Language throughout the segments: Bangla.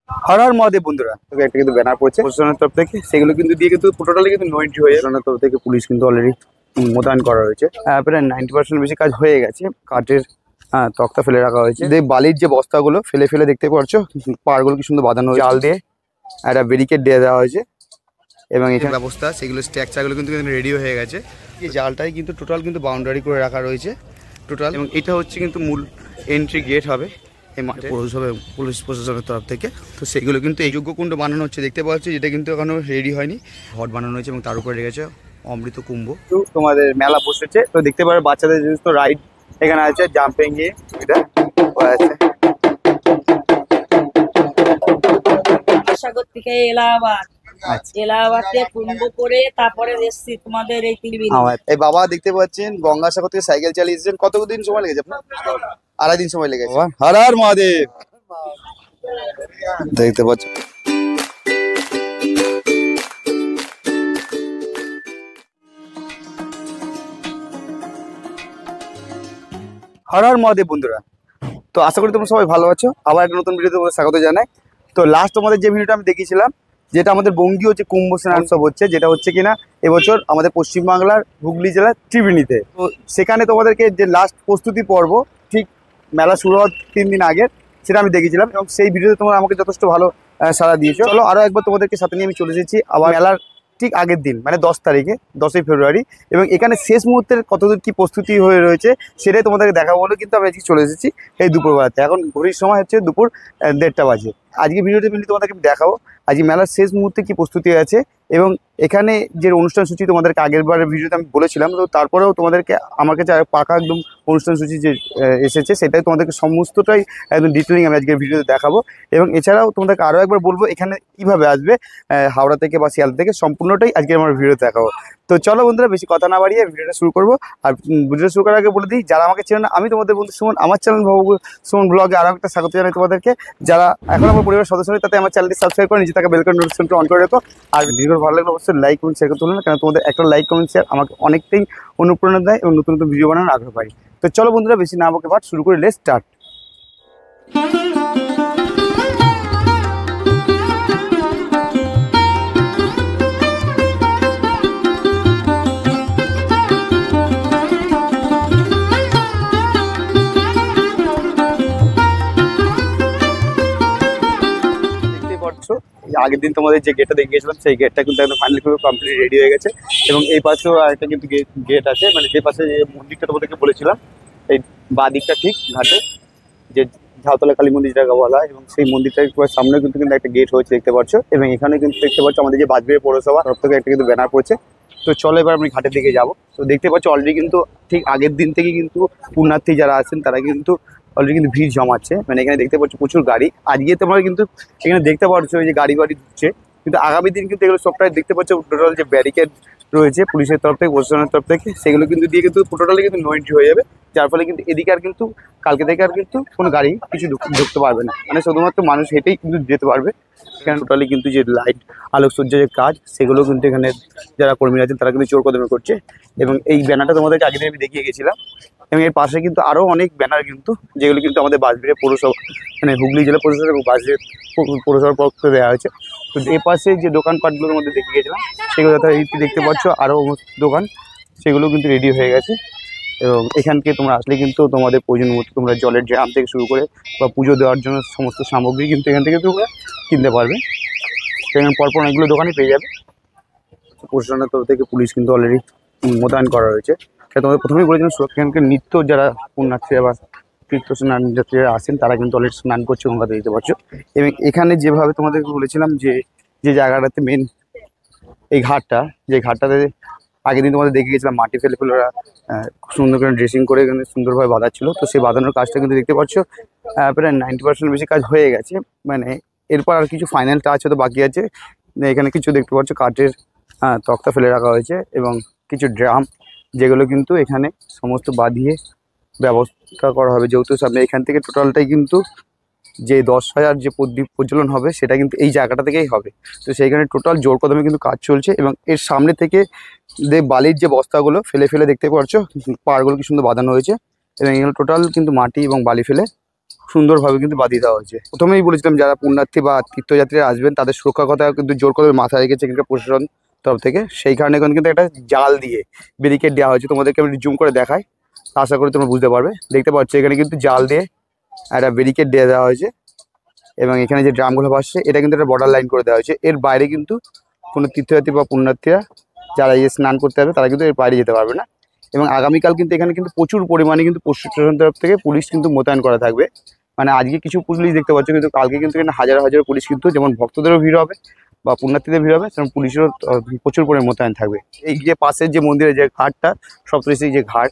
হর হর মহাদেব বন্ধুরা, তোকে একটা কিন্তু ব্যানার পড়ছে প্রশাসনের তরফ থেকে, সেগুলো কিন্তু দিয়ে কিন্তু টোটালি কিন্তু নো এন্ট্রি হয়ে প্রশাসনের তরফ থেকে পুলিশ কিন্তু অলরেডি মোতায়েন করা হয়েছে। প্রায় 90% বেশি কাজ হয়ে গেছে। কাঠের তক্তা ফেলে রাখা হয়েছে, বালির যে বস্তাগুলো ফেলে ফেলে দেখতে পাচ্ছ, পাড়গুলো কি সুন্দর বাঁধানো হয়েছে, জাল দিয়ে একটা ব্যারিকেড দিয়ে দেওয়া হয়েছে এবং এখানে ব্যবস্থা সেগুলো স্ট্রাকচারগুলো কিন্তু রেডি হয়ে গেছে। এই জালটাই কিন্তু টোটাল কিন্তু বাউন্ডারি করে রাখা রয়েছে টোটাল, এবং এটা হচ্ছে কিন্তু মূল এন্ট্রি গেট হবে এই মাঠে পৌরসভা পুলিশ প্রশাসনের তরফ থেকে। তো সেগুলো কিন্তু এই যজ্ঞকুণ্ড বানানো হচ্ছে দেখতে পাচ্ছি, যেটা কিন্তু এখনো রেডি হয়নি। ঘট বানানো হয়েছে এবং তার উপরে রেখেছে অমৃত কুম্ভ। তো তোমাদের মেলা বসেছে, তো দেখতে পারো বাচ্চাদের সমস্ত রাইড এখানে আছে, জাম্পিং এ এটা আছে। সাগর থেকে এলাহাবাদ, এলাহাবাদ থেকে কুম্ভ করে তারপরে এসছি তোমাদের এই তিলবিল। এই বাবা দেখতে পাচ্ছেন গঙ্গাসাগর থেকে সাইকেল চালিয়ে এসেছেন। কতদিন সময় লেগেছে আপনার? 2.5 দিন সময় লেগেছে। হর হর মহাদেব দেখতে পাচ্ছেন। হর হর মহাদেব বন্ধুরা, তো আশা করি তোমরা সবাই ভালো আছো। আবার একটা নতুন ভিডিওতে তোমাদের স্বাগত জানাই। তো লাস্ট তোমাদের যে ভিডিওটা আমি দেখিয়েছিলাম, যেটা আমাদের বঙ্গীয় হচ্ছে কুম্ভ স্নান উৎসব হচ্ছে, যেটা হচ্ছে কিনা এবছর আমাদের পশ্চিমবাংলার হুগলি জেলার ত্রিবেণীতে। তো সেখানে তোমাদেরকে যে লাস্ট প্রস্তুতি পর্ব, ঠিক মেলা শুরু হওয়ার 3 দিন আগের, সেটা আমি দেখেছিলাম এবং সেই ভিডিওতে তোমরা আমাকে যথেষ্ট ভালো সাড়া দিয়েছো। চলো আরও একবার তোমাদেরকে সাথে নিয়ে আমি চলে এসেছি আবার মেলার ঠিক আগের দিন, মানে 10 তারিখে, 10ই ফেব্রুয়ারি। এবং এখানে শেষ মুহূর্তের কতদূর কি প্রস্তুতি হয়ে রয়েছে সেটাই তোমাদেরকে দেখাবো বলে কিন্তু আমি আজকে চলে এসেছি এই দুপুরবেলাতে। এখন ঘড়ির সময় হচ্ছে দুপুর 1:30 বাজে। আজকে ভিডিওতে মিলে তোমাদেরকে দেখাবো আজকে মেলার শেষ মুহূর্তে কি প্রস্তুতি আছে এবং এখানে যে অনুষ্ঠান সূচি তোমাদেরকে আগের বারের ভিডিওতে আমি বলেছিলাম। তো তারপরেও তোমাদেরকে আমার কাছে পাকা একদম অনুষ্ঠান সূচি যে এসেছে, সেটাই তোমাদেরকে সমস্তটাই একদম ডিটেলিং আমি আজকের ভিডিওতে দেখাবো। এবং এছাড়াও তোমাদেরকে আরও একবার বলবো এখানে কীভাবে আসবে হাওড়া থেকে বা শিয়ালদা থেকে, সম্পূর্ণটাই আজকে আমার ভিডিওতে দেখাবো। তো চলো বন্ধুরা, বেশি কথা না বাড়িয়ে ভিডিওটা শুরু করবো। আর ভিডিও শুরু করার আগে বলে দিই, যারা আমাকে চেনে না, আমি তোমাদের বন্ধু সুমন, আমার চ্যানেল সুমন ব্লগে আরও একটা স্বাগত জানাই তোমাদেরকে। যারা এখন আমার পরিবারের সদস্য নেই, তাতে আমার চ্যানেলটি সাবস্ক্রাইব করে নিচে থাকা বেল আইকন নোটিফিকেশনটা অন করে রেখো। আর ভিডিও ভালো লাগলে অবশ্যই লাইক কমেন্ট শেয়ার করতে ভুলবেন না, কারণ তোমাদের একটা লাইক কমেন্ট শেয়ার আমাকে অনেকটাই অনুপ্রেরণা দেয় এবং নতুন নতুন ভিডিও বানানোর আগ্রহ পাই। তো চলো বন্ধুরা, বেশি না বকে বাট শুরু করে লেটস স্টার্ট। আগের দিন তোমাদের যে গেটটা দেখিয়েছিলাম, সেই গেটটা কিন্তু একদম ফাইনালি কমপ্লিট রেডি হয়ে গেছে। এবং এই পাশেও আরেকটা কিন্তু গেট আছে, মানে যে পাশে যে মন্দিরটা তোমাদেরকে বলেছিলাম, এই বাঁ দিকটা ঠিক ঘাটে যে ঝাউতলা কালী মন্দির যেটাকে বলা হয়, এবং সেই মন্দিরটার সামনে কিন্তু একটা গেট হয়েছে দেখতে পাচ্ছ। এবং এখানে কিন্তু দেখতে পাচ্ছ আমাদের যে বাজবেড়ি পৌরসভা তরফ থেকে একটা কিন্তু ব্যানার পড়ছে। তো চলো এবার আমি ঘাটের দিকে যাবো। তো দেখতে পাচ্ছ অলরেডি কিন্তু ঠিক আগের দিন থেকে কিন্তু পুণ্যার্থী যারা আছেন তারা কিন্তু অলরেডি কিন্তু ভিড় জমাচ্ছে। মানে এখানে দেখতে পাচ্ছ প্রচুর গাড়ি। আজকে তোমরা কিন্তু এখানে দেখতে পাচ্ছ যে গাড়ি ঢুকছে, কিন্তু আগামী দিন কিন্তু এগুলো সবটাই দেখতে পাচ্ছ টোটাল যে ব্যারিকেড রয়েছে পুলিশের তরফ থেকে, প্রশাসনের তরফ থেকে, সেগুলো কিন্তু দিয়ে কিন্তু টোটালি কিন্তু নো এন্ট্রি হয়ে যাবে। যার ফলে কিন্তু এদিকে আর কিন্তু কালকে থেকে আর কিন্তু কোনো গাড়ি কিছু ঢুকতে পারবে না, মানে শুধুমাত্র মানুষ হেঁটেই কিন্তু যেতে পারবে। এখানে টোটালি কিন্তু যে লাইট আলোকসজ্জার যে কাজ, সেগুলো কিন্তু এখানে যারা কর্মীরা আছেন তারা কিন্তু জোর কদমে করছে। এবং এই ব্যানারটা তোমাদেরকে আগে আমি দেখিয়ে গেছিলাম। এবং এর পাশে কিন্তু আরও অনেক ব্যানার কিন্তু, যেগুলো কিন্তু আমাদের বাঁশবেড়িয়া পৌরসভা, মানে হুগলি জেলা প্রশাসন এবং বাঁশবেড়িয়া পৌরসভার পক্ষ থেকে দেওয়া হয়েছে। তো এর পাশে যে দোকানপাটগুলোর মধ্যে দেখিয়ে গেছিলাম, সেগুলো দেখতে পাচ্ছ আরও দোকান, সেগুলো কিন্তু রেডি হয়ে গেছে। এবং এখানকে তোমরা আসলে কিন্তু তোমাদের প্রয়োজন মতো তোমরা জলের ড্রাম থেকে শুরু করে বা পুজো দেওয়ার জন্য সমস্ত সামগ্রী কিন্তু এখান থেকে তোমরা কিনতে পারবে। সেখানে পরপর অনেকগুলো দোকানই পেয়ে যাবে। প্রশাসনের তরফ থেকে পুলিশ কিন্তু অলরেডি মোতায়েন করা হয়েছে। তোমাদের প্রথমেই বলেছিলাম এখানকার নিত্য যারা পুণ্যার্থী বা তীর্থ স্নান যাত্রীরা আসেন তারা কিন্তু অলরেডি স্নান করছে গঙ্গাতে, দিতে পারছো। এবং এখানে যেভাবে তোমাদেরকে বলেছিলাম যে জায়গাটাতে মেন এই ঘাটটা, যে ঘাটটাতে আগের দিন তোমাদের দেখে গেছিলাম মাটি ফেলে ওরা সুন্দর করে ড্রেসিং করে এখানে সুন্দরভাবে বাঁধাচ্ছিল। তো সেই বাঁধানোর কাজটা কিন্তু দেখতে পাচ্ছ প্রায় 90% বেশি কাজ হয়ে গেছে। মানে এরপর আর কিছু ফাইনাল টাচ হয়তো বাকি আছে। এখানে কিছু দেখতে পাচ্ছ কাঠের তক্তা ফেলে রাখা হয়েছে এবং কিছু ড্রাম, যেগুলো কিন্তু এখানে সমস্ত বাঁধিয়ে ব্যবস্থা করা হবে। যেহেতু সামনে এখান থেকে টোটালটাই কিন্তু যে 10,000 যে প্রদীপ প্রজ্বলন হবে সেটা কিন্তু এই জায়গাটা থেকেই হবে। তো সেইখানে টোটাল জোর কদমে কিন্তু কাজ চলছে। এবং এর সামনে থেকে বালির যে বস্তাগুলো ফেলে ফেলে দেখতে পাচ্ছ, পাড়গুলো কি সুন্দর বাঁধানো হয়েছে। এবং এগুলো টোটাল কিন্তু মাটি এবং বালি ফেলে সুন্দরভাবে কিন্তু বাঁধিয়ে দেওয়া হয়েছে। প্রথমেই বলেছিলাম যারা পুণ্যার্থী বা তীর্থযাত্রীরা আসবেন তাদের সুরক্ষার কথা কিন্তু জোর করে মাথায় রেখেছে এখানকার প্রশাসন তরফ থেকে। সেই কারণে এখন কিন্তু একটা জাল দিয়ে ব্যারিকেড দেওয়া হয়েছে, তোমাদেরকে আমি জুম করে দেখাই, আশা করি তোমরা বুঝতে পারবে। দেখতে পাচ্ছ এখানে কিন্তু জাল দিয়ে একটা ব্যারিকেড দিয়ে দেওয়া হয়েছে এবং এখানে যে ড্রামগুলো ভাসছে এটা কিন্তু একটা বর্ডার লাইন করে দেওয়া হয়েছে। এর বাইরে কিন্তু কোনো তীর্থযাত্রী বা পুণ্যার্থীরা যারা এই স্নান করতে যাবে তারা কিন্তু এর বাইরে যেতে পারবে না। এবং আগামীকাল কিন্তু এখানে কিন্তু প্রচুর পরিমাণে কিন্তু প্রশাসন তরফ থেকে পুলিশ কিন্তু মোতায়েন করা থাকবে। মানে আজকে কিছু পুলিশ দেখতে পাচ্ছ, কিন্তু কালকে কিন্তু এখানে হাজার হাজার পুলিশ কিন্তু যেমন ভক্তদেরও ভিড় হবে বা পুণ্যার্থীদের ভিড় হবে, সেরকম পুলিশেরও প্রচুর পরিমাণে মোতায়েন থাকবে। এই যে পাশের যে মন্দিরের যে ঘাটটা, সপ্তঋষি যে ঘাট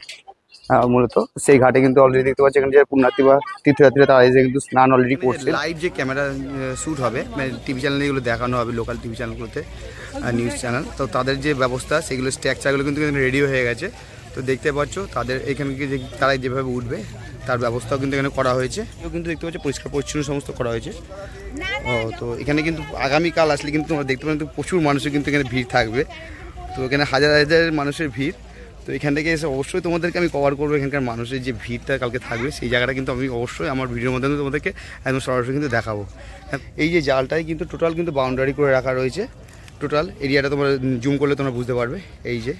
মূলত, সেই ঘাটে কিন্তু অলরেডি দেখতে পাচ্ছি এখানে যে পুণ্যার্থী বা তীর্থযাত্রীরা তারা এসে কিন্তু স্নান অলরেডি করছে। লাইভ যে ক্যামেরা শ্যুট হবে, মানে টিভি চ্যানেলে এগুলো দেখানো হবে, লোকাল টিভি চ্যানেলগুলোতে, নিউজ চ্যানেল, তো তাদের যে ব্যবস্থা সেগুলো স্ট্রাকচারগুলো কিন্তু রেডি হয়ে গেছে। তো দেখতে পাচ্ছ তাদের এখানে যে তারা যেভাবে উঠবে তার ব্যবস্থাও কিন্তু এখানে করা হয়েছে। কিন্তু দেখতে পাচ্ছ পরিষ্কার পরিচ্ছন্ন সমস্ত করা হয়েছে। তো এখানে কিন্তু আগামীকাল আসলে কিন্তু তোমরা দেখতে পাবেন প্রচুর মানুষের কিন্তু এখানে ভিড় থাকবে। তো এখানে হাজার হাজার মানুষের ভিড়। তো এখান থেকে এসে অবশ্যই তোমাদেরকে আমি কভার করবো এখানকার মানুষের যে ভিড়টা কালকে থাকবে, সেই জায়গাটা কিন্তু আমি অবশ্যই আমার ভিডিওর মাধ্যমে তোমাদেরকে একদম সরাসরি কিন্তু দেখাবো। এই যে জালটাই কিন্তু টোটাল কিন্তু বাউন্ডারি করে রাখা রয়েছে, টোটাল এরিয়াটা তোমরা জুম করলে তোমরা বুঝতে পারবে। এই যে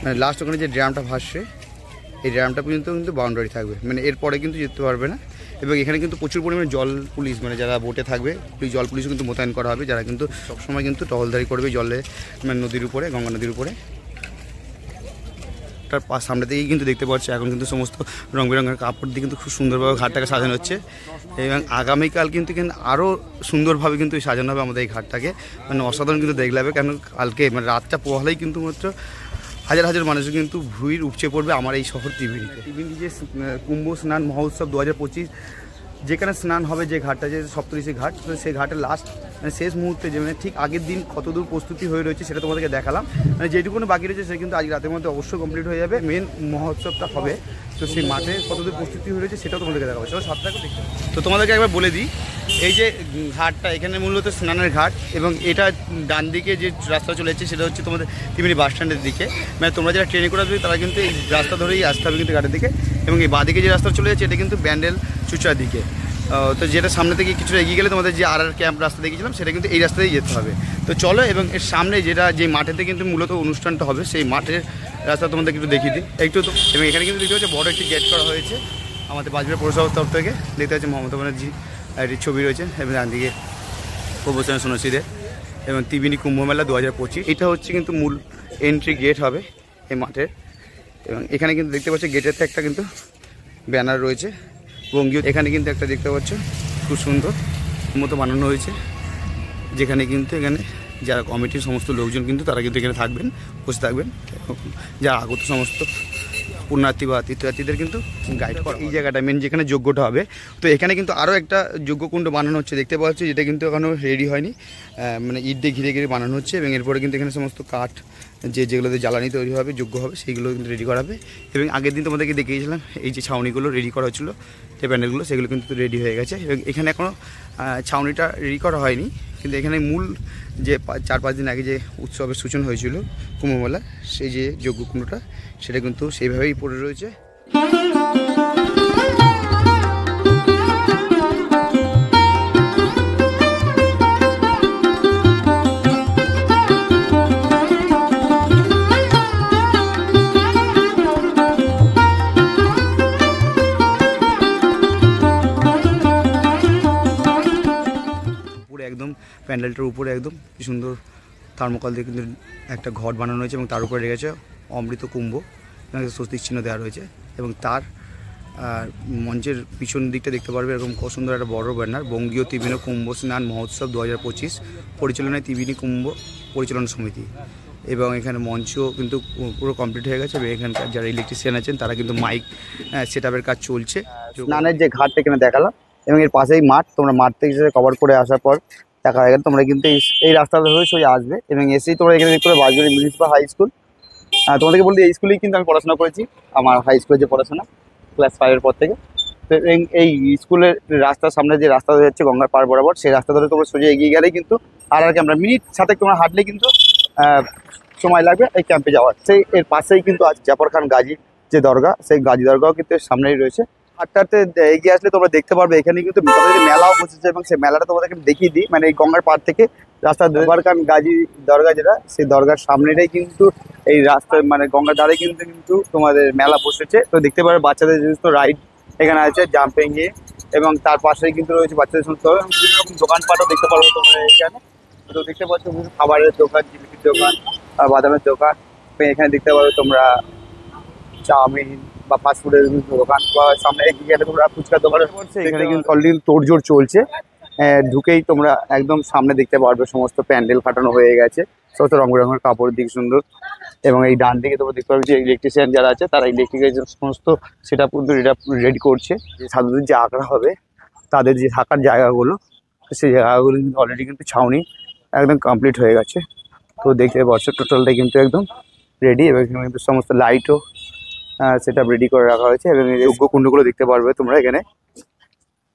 মানে লাস্ট ওখানে যে ড্রামটা ভাসছে, এই ড্রামটা পর্যন্ত কিন্তু বাউন্ডারি থাকবে, মানে এরপরে কিন্তু যেতে পারবে না। এবং এখানে কিন্তু প্রচুর পরিমাণে জল পুলিশ, মানে যারা বোটে থাকবে ওই জল পুলিশও কিন্তু মোতায়েন করা হবে, যারা কিন্তু সবসময় কিন্তু টহলদারি করবে জলে, মানে নদীর উপরে, গঙ্গা নদীর উপরে। তার সামনে থেকেই কিন্তু দেখতে পাচ্ছি এখন কিন্তু সমস্ত রং বেরঙের কাপড় দিয়ে কিন্তু খুব সুন্দরভাবে ঘাটটাকে সাজানো হচ্ছে। এবং আগামীকাল কিন্তু আরও সুন্দরভাবে কিন্তু সাজানো হবে আমাদের এই ঘাটটাকে, মানে অসাধারণ কিন্তু দেখলে হবে। কারণ কালকে মানে রাতটা পোহালেই কিন্তু মাত্র হাজার হাজার মানুষ কিন্তু ভিড় উপচে পড়বে আমার এই শহর ত্রিবেণীতে। ত্রিবেণী যে কুম্ভ স্নান মহোৎসব 2025 যেখানে স্নান হবে, যে ঘাটটা যে সপ্তঋষি ঘাট, তো সেই ঘাটের লাস্ট মানে শেষ মুহূর্তে যে মানে ঠিক আগের দিন কতদূর প্রস্তুতি হয়ে রয়েছে সেটা তোমাদেরকে দেখালাম। মানে যেটুকুনো বাকি রয়েছে সে কিন্তু আজ রাতের মধ্যে অবশ্যই কমপ্লিট হয়ে যাবে। মেন মহোৎসবটা হবে, তো সেই মাঠে কতদূর প্রস্তুতি হয়ে রয়েছে সেটাও তোমাদেরকে দেখাবো। চলো সাথে থাকো দেখতে। তো তোমাদেরকে একবার বলে দিই, এই যে ঘাটটা এখানে মূলত স্নানের ঘাট, এবং এটা ডান দিকে যে রাস্তা চলে যাচ্ছে সেটা হচ্ছে তোমাদের ত্রিবেণী বাস স্ট্যান্ডের দিকে। মানে তোমরা যারা ট্রেনে করে আসবে তারা কিন্তু এই রাস্তা ধরেই আসতে হবে কিন্তু ঘাটের দিকে। এবং এই বাঁদিকে যে রাস্তা চলে যাচ্ছে এটা কিন্তু ব্যান্ডেল চুচড়ার দিকে। তো যেটা সামনে থেকে কিছুটা এগিয়ে গেলে তোমাদের যে আর ক্যাম্প রাস্তা দেখিয়েছিলাম সেটা কিন্তু এই রাস্তাতেই যেতে হবে। তো চলো, এবং এর সামনে যেটা যে মাঠেতে কিন্তু মূলত অনুষ্ঠানটা হবে সেই মাঠের রাস্তা তোমাদের একটু দেখিয়ে দিই একটু। তো এবং এখানে কিন্তু দেখতে হচ্ছে বড় একটি গেট করা হয়েছে আমাদের বাজবেড় পৌরসভার তরফ থেকে। দেখতে পাচ্ছি মমতা ব্যানার্জি একটি ছবি রয়েছে, এবং ডান দিকে প্রবচন সন্ন্যাসীদের, এবং ত্রিবেণী কুম্ভমেলা 2025 এটা হচ্ছে কিন্তু মূল এন্ট্রি গেট হবে এই মাঠের। এবং এখানে কিন্তু দেখতে পাচ্ছি গেটের একটা কিন্তু ব্যানার রয়েছে বঙ্গীয়, এখানে কিন্তু একটা দেখতে পাচ্ছ খুব সুন্দর মতো বানানো হয়েছে, যেখানে কিন্তু এখানে যারা কমিটির সমস্ত লোকজন কিন্তু তারা কিন্তু এখানে থাকবেন, বসে থাকবেন, যারা আগত সমস্ত পুণ্যার্থী বা তীর্থযাত্রীদের কিন্তু গাইড করা। এই জায়গাটা মেন যেখানে যজ্ঞটা হবে, তো এখানে কিন্তু আরও একটা যজ্ঞকুণ্ড বানানো হচ্ছে দেখতে পাচ্ছি, যেটা কিন্তু এখনও রেডি হয়নি, মানে ইট দিয়ে ঘিরে ঘিরে বানানো হচ্ছে। এবং এরপরে কিন্তু এখানে সমস্ত কাঠ যেগুলোতে জ্বালানি তৈরি হবে, যোগ্য হবে, সেইগুলো কিন্তু রেডি করা হবে। এবং আগের দিন তোমাদেরকে দেখিয়েছিলাম এই যে ছাউনিগুলো রেডি করা হচ্ছিলো, যে প্যান্ডেলগুলো, সেগুলো কিন্তু রেডি হয়ে গেছে। এবং এখানে এখনও ছাউনিটা রেডি করা হয়নি, কিন্তু এখানে মূল যে 4-5 দিন আগে যে উৎসবের সূচনা হয়েছিল কুম্ভমেলা, সেই যে যজ্ঞকুণ্ডটা সেটা কিন্তু সেইভাবেই পড়ে রয়েছে। একদম প্যান্ডেলটার উপরে একদম কি সুন্দর থার্মোকল দিয়ে কিন্তু একটা ঘট বানানো হয়েছে, এবং তার উপরে রেখেছে অমৃত কুম্ভ, স্বস্তিক চিহ্ন দেওয়া রয়েছে। এবং তার মঞ্চের পিছন দিকটা দেখতে পারবে এরকম কত সুন্দর একটা বড় ব্যানার, বঙ্গীয় ত্রিবেণী কুম্ভ স্নান মহোৎসব 2025 পরিচালনায় ত্রিবেণী কুম্ভ পরিচালনা সমিতি। এবং এখানে মঞ্চ কিন্তু পুরো কমপ্লিট হয়ে গেছে, এবং এখানকার যারা ইলেকট্রিশিয়ান আছেন তারা কিন্তু মাইক সেট আপের কাজ চলছে। স্নানের যে ঘাটটা এখানে দেখালাম, এবং এর পাশেই মাঠ, তোমরা মাঠ থেকে কভার করে আসার পর দেখা হয়ে গেল তোমরা কিন্তু এই রাস্তাটা ধরে সোজা আসবে, এবং এসেই তোমরা এখানে দেখতে পাবে বাজবেড়ি মিউনিসিপাল হাই স্কুল। তোমাদেরকে বলতে এই স্কুলেই কিন্তু আমি পড়াশোনা করেছি, আমার হাই স্কুলের যে পড়াশোনা ক্লাস 5-এর পর থেকে। তো এই স্কুলের রাস্তার সামনে যে রাস্তা হয়ে যাচ্ছে গঙ্গার পাড় বরাবর, সেই রাস্তা ধরে তোমরা সোজা এগিয়ে গেলেই কিন্তু আর ক্যাম্পটা মিনিট সাথে তোমরা হাঁটলে কিন্তু সময় লাগবে এই ক্যাম্পে যাওয়ার। সেই এর পাশেই কিন্তু আজ জাফর খান গাজী যে দরগা, সেই গাজী দরগাও কিন্তু সামনেই রয়েছে। হাঁটতে এগিয়ে আসলে তোমরা দেখতে পারবে এখানে কিন্তু তোমাদের মেলাও বসেছে, এবং সেই মেলাটা তোমাদেরকে দেখিয়ে দিই। মানে এই গঙ্গার পাড় থেকে রাস্তা দরবারখান গাজী দরগা যেটা, সেই দরগার সামনেটাই কিন্তু এই রাস্তা, মানে গঙ্গার ধারে কিন্তু কিন্তু তোমাদের মেলা বসেছে। তো দেখতে পারবে বাচ্চাদের সমস্ত রাইড এখানে আছে, জাম্পিং এ, এবং তার পাশেই কিন্তু রয়েছে বাচ্চাদের সমস্ত বিভিন্ন রকম দোকানপাটও দেখতে পারবে তোমরা এখানে। তো দেখতে পাচ্ছ বিভিন্ন খাবারের দোকান, জিলিপির দোকান, বাদামের দোকান। এখানে দেখতে পারবে তোমরা চাউমিন বা ফাস্টফুডের বিভিন্ন দোকান, বা সামনে এগিয়ে গেলে তোমরা ফুচকার দোকানে পড়ছে। এখানে কিন্তু অলরেডি তোড়জোড় চলছে। ঢুকেই তোমরা একদম সামনে দেখতে পারবে সমস্ত প্যান্ডেল খাটানো হয়ে গেছে, সমস্ত রঙ বেরঙের কাপড় দিক সুন্দর। এবং এই ডান দিকে তোমরা দেখতে পাবে যে ইলেকট্রিশিয়ান যারা আছে তারা ইলেকট্রিকের সমস্ত সেট আপ কিন্তু রেডি করছে। যে সাধুদের যে আঁকড়া হবে তাদের যে থাকার জায়গাগুলো, সেই জায়গাগুলো কিন্তু অলরেডি কিন্তু ছাউনি একদম কমপ্লিট হয়ে গেছে। তো দেখতে পাচ্ছ টোটালটা কিন্তু একদম রেডি, এবং এখানে কিন্তু সমস্ত লাইটও সেটা রেডি করে রাখা হয়েছে। এবং এই যজ্ঞ কুণ্ডগুলো দেখতে পারবে তোমরা এখানে,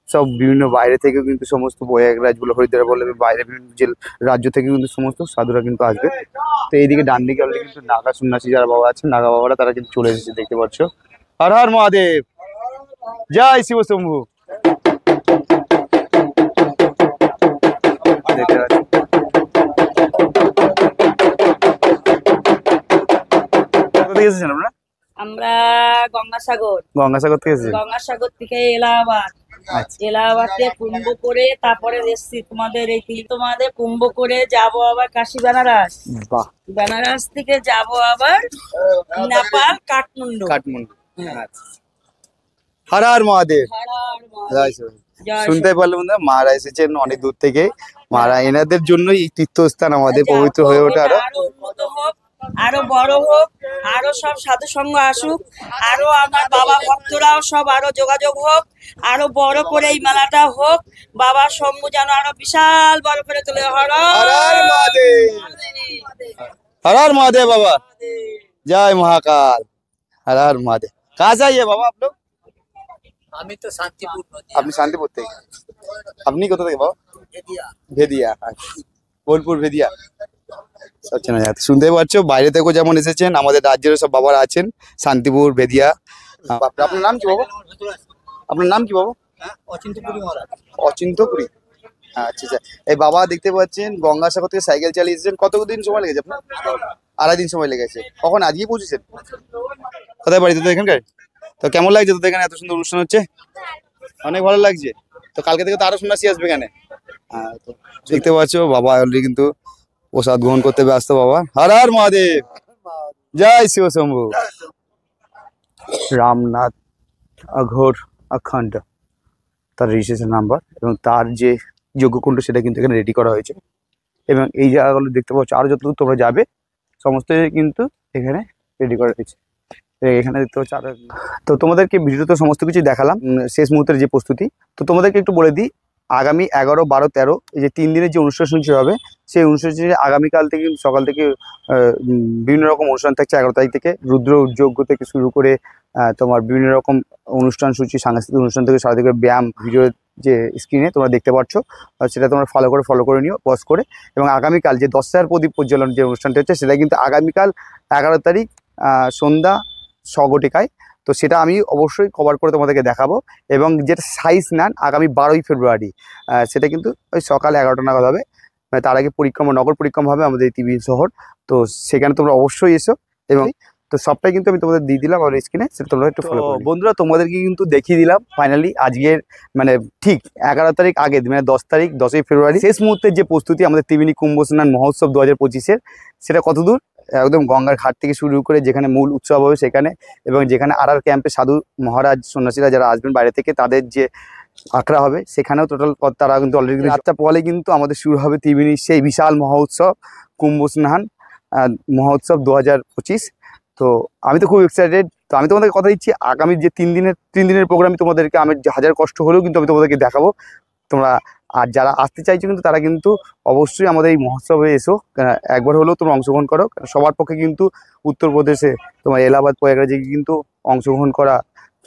সব বিভিন্ন বাইরে থেকেও কিন্তু সমস্ত প্রয়াগরাজগুলো হরিদ্বার বলে বাইরে বিভিন্ন যে রাজ্য থেকে কিন্তু সমস্ত সাধুরা কিন্তু আসবে। তো এইদিকে ডান দিকে অলরেডি কিন্তু নাগা সন্ন্যাসী যারা বাবা আছেন, নাগা বাবারা তারা কিন্তু চলে এসেছে দেখতে পাচ্ছ। হর হর মহাদেব, জয় শিব শম্ভু। দেখতে পাচ্ছ কোথা থেকে এসেছেন আপনারা? আমরা গঙ্গাসাগর গঙ্গাসাগর থেকে এসেছেন? গঙ্গাসাগর থেকে এলাহাবাদ, আচ্ছা, এলাহাবাদ থেকে কুম্ভ করে তারপরে এসছি তোমাদের এই তোমাদের কুম্ভ করে যাব আবার কাশী বেনারস, বাহ, বেনারস থেকে যাব আবার নেপাল কাঠমান্ডু। কাঠমান্ডু। আচ্ছা, হর হর মহাদেব, হর হর মহাদেব। জয় শিব। জয় শুনতে পারলাম বন্ধুরা, মারা এসেছেন অনেক দূর থেকে। মারা এনাদের জন্যই এই তীর্থস্থান আমাদের পবিত্র হয়ে ওঠে আরো। আরো উন্নত হোক, আরো বড় হোক, আরো সব সাধু সঙ্গ আসুক, আরো আমার বাবা ভক্তরাও সব আরো যোগাযোগ হোক, আরো বড় করে এই মেলাটা হোক, বাবার সঙ্গ যেন আরো বিশাল বড় করে তোলে। হর হর হর মহাদেব, हर हर महादेव बाबा, जय महाकाल, हर हर महादेव। कहाँ से आइए बाबा आप लोग? আমি তো শান্তিপুর আপনি শান্তিপুর থেকে? আপনি কোথা থেকে বাবা? ভেদিয়া। আচ্ছা, বোলপুর ভেদিয়া। সব চেনা যাচ্ছে। শুনতেই পাচ্ছ বাইরে থেকেও যেমন এসেছেন, আমাদের রাজ্যেরও সব বাবারা আছেন, শান্তিপুর ভেদিয়া। আপনার নাম কি বাবা? আপনার নাম কি বাবা? অচিন্তপুরি মহারাজ। অচিন্তপুরি। আচ্ছা আচ্ছা। এই বাবা দেখতে পাচ্ছেন গঙ্গাসাগর থেকে সাইকেল চালিয়ে এসেছেন। কতদিন সময় লেগেছে আপনার? 2.5 দিন সময় লেগেছে। কখন আজকেই পৌঁছেছেন? কোথায় বাড়িতে তো এখানকার? তো কেমন লাগছে তোদের এখানে এত সুন্দর অনুষ্ঠান হচ্ছে? অনেক ভালো লাগছে। তো কালকে থেকে তো আরো সন্ন্যাসী আসবে এখানে। তো দেখতে পাচ্ছ বাবা অলরেডি কিন্তু প্রসাদ গ্রহণ করতে ব্যস্ত বাবা। হর হর মহাদেব, জয় শিব শম্ভু। রামনাথ অঘোর অখণ্ড তার রেজিস্ট্রেশন নাম্বার, এবং তার যে যজ্ঞকুণ্ড সেটা কিন্তু এখানে রেডি করা হয়েছে। এবং এই জায়গাগুলো দেখতে পাচ্ছ, আরো যতদূর তোমরা যাবে সমস্ত কিন্তু এখানে রেডি করা হয়েছে। এখানে দেখতে পাচ্ছ আরো। তো তোমাদেরকে ভিডিওতে সমস্ত কিছু দেখালাম, শেষ মুহূর্তের যে প্রস্তুতি। তো তোমাদেরকে একটু বলে দিই, আগামী 11, 12, 13 এই যে 3 দিনের যে অনুষ্ঠান সূচি হবে, সেই অনুষ্ঠান সূচি আগামীকাল থেকে সকাল থেকে বিভিন্ন রকম অনুষ্ঠান থাকছে। 11 তারিখ থেকে রুদ্র যজ্ঞ থেকে শুরু করে তোমার বিভিন্ন রকম অনুষ্ঠান সূচি, সাংস্কৃতিক অনুষ্ঠান থেকে সারা থেকে ব্যায়াম, ভিডিও যে স্ক্রিনে তোমরা দেখতে পাচ্ছ সেটা তোমরা ফলো করে নিও পজ করে। এবং আগামীকাল যে 10,000 প্রদীপ প্রজ্বলন যে অনুষ্ঠানটা হচ্ছে, সেটা কিন্তু আগামীকাল 11 তারিখ সন্ধ্যা 6 ঘটিকায়। তো সেটা আমি অবশ্যই কভার করে তোমাদেরকে দেখাবো। এবং যেটা সাইজ নেন আগামী 12ই ফেব্রুয়ারি, সেটা কিন্তু ওই সকাল 11টা নাগাদ হবে। মানে তার আগে পরিক্রমা, নগর পরিক্রমা হবে আমাদের এই টিভি শহর। তো সেখানে তোমরা অবশ্যই এসো। এবং তো সবটাই কিন্তু আমি তোমাদের দিয়ে দিলাম আমার স্ক্রিনে, সেটা তোমরা একটু ফলো করো। বন্ধুরা তোমাদেরকে কিন্তু দেখিয়ে দিলাম ফাইনালি আজকের মানে ঠিক 11 তারিখ আগে, মানে 10 তারিখ 10ই ফেব্রুয়ারি শেষ মুহূর্তের যে প্রস্তুতি আমাদের ত্রিবেণী কুম্ভ স্নান মহোৎসব 2025-এর, সেটা কতদূর একদম গঙ্গার ঘাট থেকে শুরু করে যেখানে মূল উৎসব হবে সেখানে, এবং যেখানে আর ক্যাম্পে সাধু মহারাজ সন্ন্যাসীরা যারা আসবেন বাইরে থেকে তাদের যে আখড়া হবে, সেখানেও টোটাল তারা কিন্তু অলরেডি 8টা পরে কিন্তু আমাদের শুরু হবে ত্রিবেণীর সেই বিশাল মহোৎসব কুম্ভ স্নান মহোৎসব 2025। তো আমি তো খুব এক্সাইটেড। তো আমি তোমাদেরকে কথা দিচ্ছি, আগামী যে 3 দিনের প্রোগ্রাম তোমাদেরকে আমি হাজার কষ্ট হলেও কিন্তু আমি তোমাদেরকে দেখাবো। তোমরা আর যারা আসতে চাইছো কিন্তু তারা কিন্তু অবশ্যই আমাদের এই মহোৎসবে এসো, একবার হলেও তোমরা অংশগ্রহণ করো। সবার পক্ষে কিন্তু উত্তরপ্রদেশে তোমার এলাহাবাদ প্রয়াগরাজে কিন্তু অংশগ্রহণ করা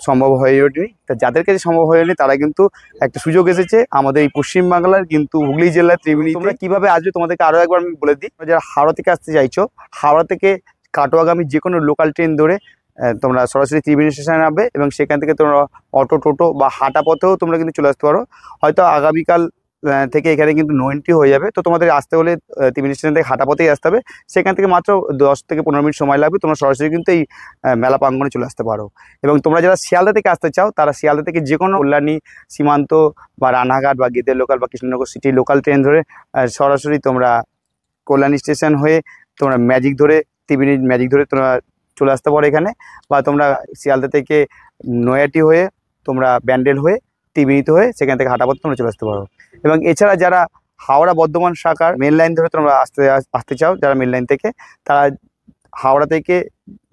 সম্ভব হয়ে ওঠেনি। তা যাদের কাছে সম্ভব হয়নি তারা কিন্তু একটা সুযোগ এসেছে আমাদের এই পশ্চিমবাংলার কিন্তু হুগলি জেলার ত্রিবেণী। তোমরা কিভাবে আসবে তোমাদেরকে আরও একবার আমি বলে দিই। যারা হাওড়া থেকে আসতে চাইছো, হাওড়া থেকে কাটোয়াগামী যে কোনো লোকাল ট্রেন ধরে তোমরা সরাসরি ত্রিবেণী স্টেশনে নামবে এবং সেখান থেকে তোমরা অটো টোটো বা হাঁটা পথেও তোমরা কিন্তু চলে আসতে পারো। হয়তো আগামীকাল থেকে এখানে কিন্তু নো এন্ট্রি হয়ে যাবে, তো তোমাদের আসতে হলে ত্রিবেণী স্টেশন থেকে হাঁটা পথেই আসতে হবে। সেখান থেকে মাত্র 10 থেকে 15 মিনিট সময় লাগবে, তোমরা সরাসরি কিন্তু এই মেলা প্রাঙ্গণে চলে আসতে পারো। এবং তোমরা যারা শিয়ালদা থেকে আসতে চাও তারা শিয়ালদা থেকে যে কোনো কল্যাণী, সীমান্ত বা রানাঘাট বা গেদের লোকাল বা কৃষ্ণনগর সিটি লোকাল ট্রেন ধরে সরাসরি তোমরা কল্যাণী স্টেশন হয়ে তোমরা ম্যাজিক ধরে, ত্রিবেণী ম্যাজিক ধরে তোমরা চলে আসতে পারো এখানে। বা তোমরা শিয়ালদা থেকে নয়াটি হয়ে, তোমরা ব্যান্ডেল হয়ে, ত্রিবেণীতে হয়ে সেখান থেকে হাঁটা পথে তোমরা চলে আসতে পারো। এবং এছাড়া যারা হাওড়া বর্ধমান শাখার মেন লাইন ধরে তোমরা আসতে চাও, যারা মেন লাইন থেকে, তারা হাওড়া থেকে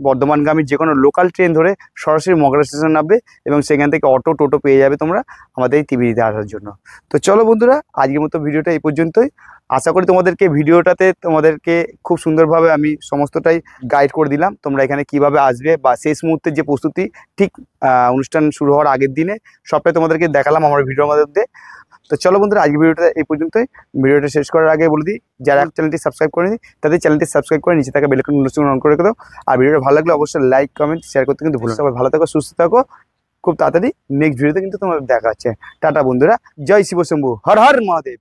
বর্ধমানগামী যে কোনো লোকাল ট্রেন ধরে সরাসরি মগরা স্টেশন নামবে এবং সেখান থেকে অটো টোটো পেয়ে যাবে তোমরা আমাদের এই ত্রিবেণীতে আসার জন্য। তো চলো বন্ধুরা, আজকের মতো ভিডিওটা এই পর্যন্তই। আশা করি তোমাদেরকে খুব সুন্দরভাবে আমি সমস্তটাই গাইড করে দিলাম, তোমরা এখানে কিভাবে আসবে বা শেষ মুহূর্তে যে প্রস্তুতি ঠিক অনুষ্ঠান শুরু হওয়ার আগের দিনে সবটাই তোমাদেরকে দেখালাম আমার ভিডিওর মধ্যে। তো চলো বন্ধুরা, আজকের ভিডিওটা এই পর্যন্তই। ভিডিওটা শেষ করার আগে বলে দিই, যারা চ্যানেলটি সাবস্ক্রাইব করেনি তাদের চ্যানেলটি সাবস্ক্রাইব করে নিচে থাকা বেল আইকন নোটিফিকেশন অন করে রেখে দাও। আর ভিডিওটা ভালো লাগলে অবশ্যই লাইক, কমেন্ট, শেয়ার করতে কিন্তু ভুলো না। সবাই ভালো থাকো, সুস্থ থাকো, খুব তাড়াতাড়ি নেক্সট ভিডিওতে কিন্তু তোমাদের দেখা হচ্ছে। টাটা বন্ধুরা, জয় শিব শম্ভু, হর হর মহাদেব।